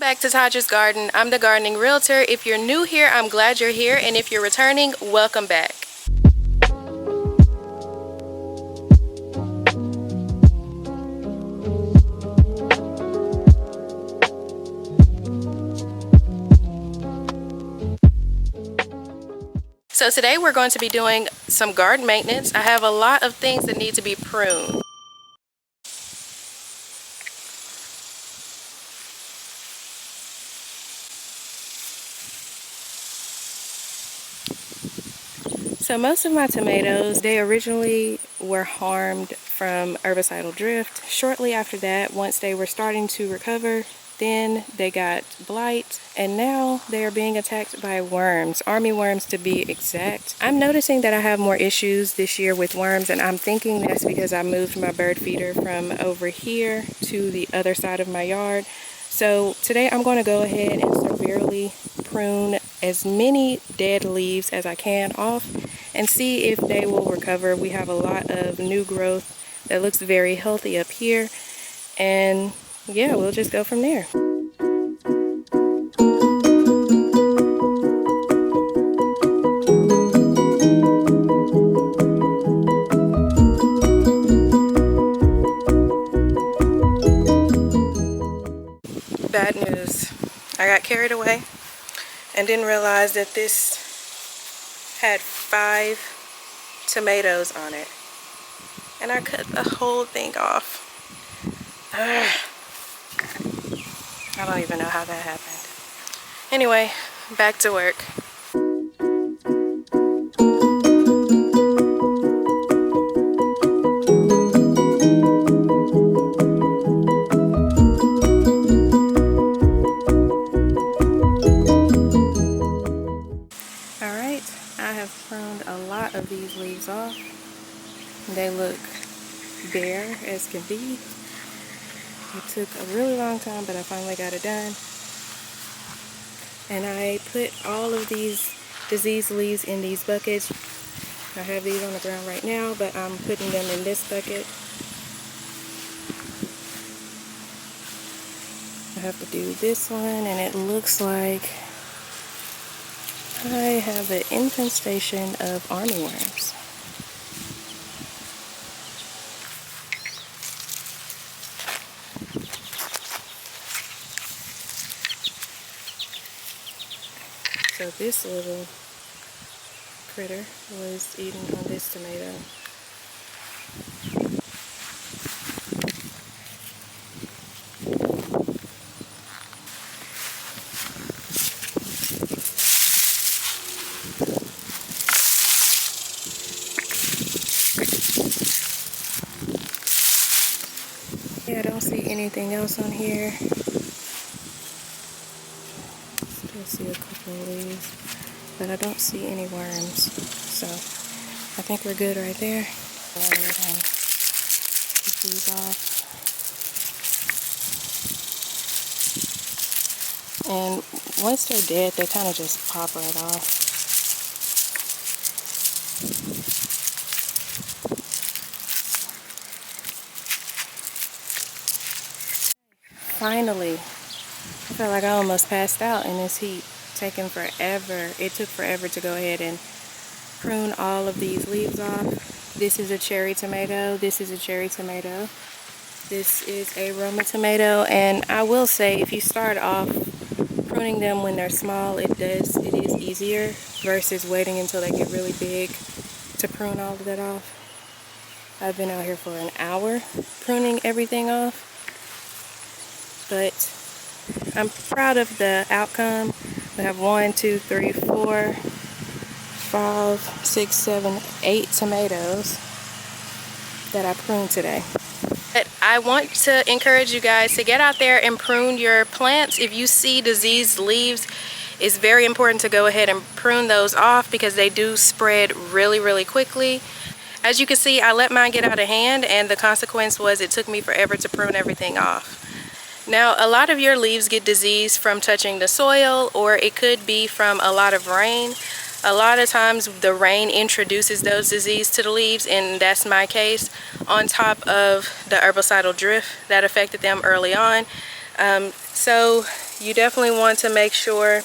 Back to Taja's Garden. I'm the gardening realtor. If you're new here, I'm glad you're here, and if you're returning, welcome back. So today we're going to be doing some garden maintenance. I have a lot of things that need to be pruned. So most of my tomatoes, they originally were harmed from herbicidal drift. Shortly after that, once they were starting to recover, then they got blight, and now they are being attacked by worms, army worms to be exact. I'm noticing that I have more issues this year with worms, and I'm thinking that's because I moved my bird feeder from over here to the other side of my yard. So today I'm going to go ahead and severely prune as many dead leaves as I can off and see if they will recover. We have a lot of new growth that looks very healthy up here, and yeah, we'll just go from there. Bad news. I got carried away and didn't realize that this had 5 tomatoes on it, and I cut the whole thing off. I don't even know how that happened. Anyway, back to work. Alright, I have pruned a lot of these leaves off. They look bare as can be. It took a really long time, but I finally got it done. And I put all of these diseased leaves in these buckets. I have these on the ground right now, but I'm putting them in this bucket. I have to do this one, and it looks like I have an infestation of armyworms. So this little critter was eating on this tomato. Yeah, I don't see anything else on here. Still see a couple of leaves, but I don't see any worms. So I think we're good right there. Go ahead and get these off. And once they're dead, they kind of just pop right off. Finally, I felt like I almost passed out in this heat. Taking forever. It took forever to go ahead and prune all of these leaves off. This is a cherry tomato. This is a cherry tomato. This is a Roma tomato. And I will say, if you start off pruning them when they're small, it is easier versus waiting until they get really big to prune all of that off. I've been out here for an hour pruning everything off. But I'm proud of the outcome. We have 1, 2, 3, 4, 5, 6, 7, 8 tomatoes that I pruned today. But I want to encourage you guys to get out there and prune your plants. If you see diseased leaves, it's very important to go ahead and prune those off because they do spread really, really quickly. As you can see, I let mine get out of hand, and the consequence was it took me forever to prune everything off. Now, a lot of your leaves get diseased from touching the soil, or it could be from a lot of rain. A lot of times the rain introduces those diseases to the leaves, and that's my case, on top of the herbicidal drift that affected them early on. So you definitely want to make sure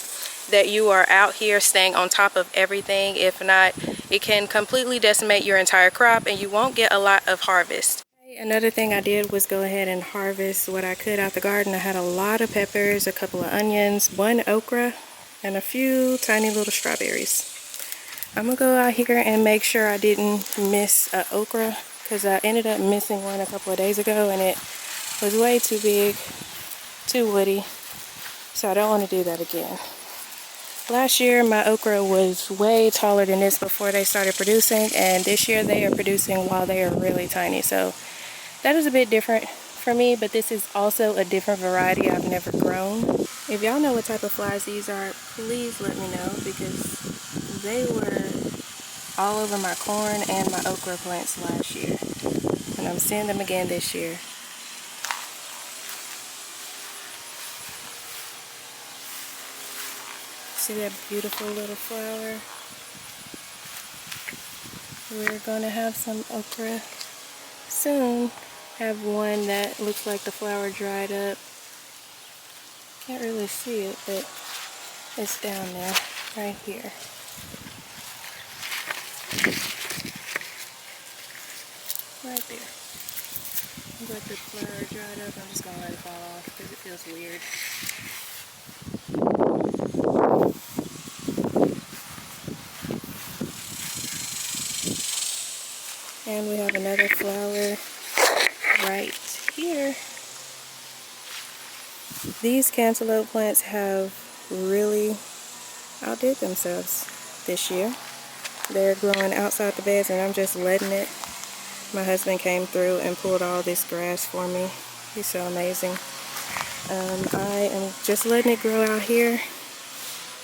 that you are out here staying on top of everything. If not, it can completely decimate your entire crop and you won't get a lot of harvest. Another thing I did was go ahead and harvest what I could out the garden. I had a lot of peppers, a couple of onions, one okra, and a few tiny little strawberries. I'm gonna go out here and make sure I didn't miss an okra, because I ended up missing one a couple of days ago and it was way too big, too woody, so I don't want to do that again. Last year my okra was way taller than this before they started producing, and this year they are producing while they are really tiny, so that is a bit different for me, but this is also a different variety I've never grown. If y'all know what type of flies these are, please let me know, because they were all over my corn and my okra plants last year, and I'm seeing them again this year. See that beautiful little flower? We're gonna have some okra soon. Have one that looks like the flower dried up. Can't really see it, but it's down there, right here. Right there. Looks like the flower dried up. I'm just gonna let it fall off because it feels weird. And we have another flower right here. These cantaloupe plants have really outdid themselves this year. They're growing outside the beds and I'm just letting it. My husband came through and pulled all this grass for me. He's so amazing. I am just letting it grow out here,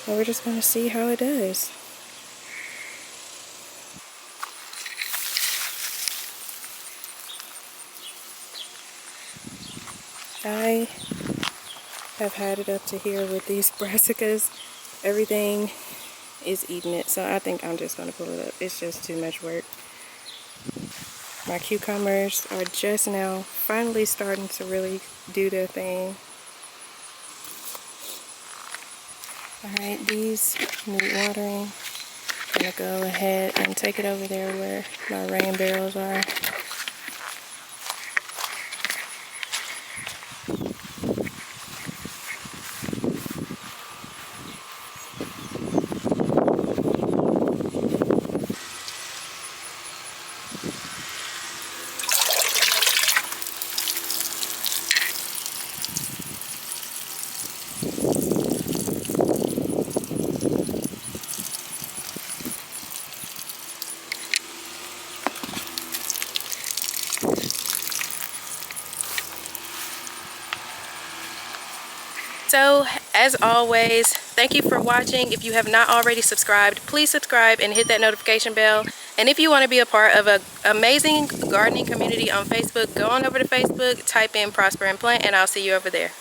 and we're just going to see how it does. I have had it up to here with these brassicas. Everything is eating it, so I think I'm just going to pull it up. It's just too much work. My cucumbers are just now finally starting to really do their thing. Alright, these need watering. I'm going to go ahead and take it over there where my rain barrels are. So, as always, thank you for watching. If you have not already subscribed, please subscribe and hit that notification bell. And if you want to be a part of an amazing gardening community on Facebook, go on over to Facebook, type in Prosper and Plant, and I'll see you over there.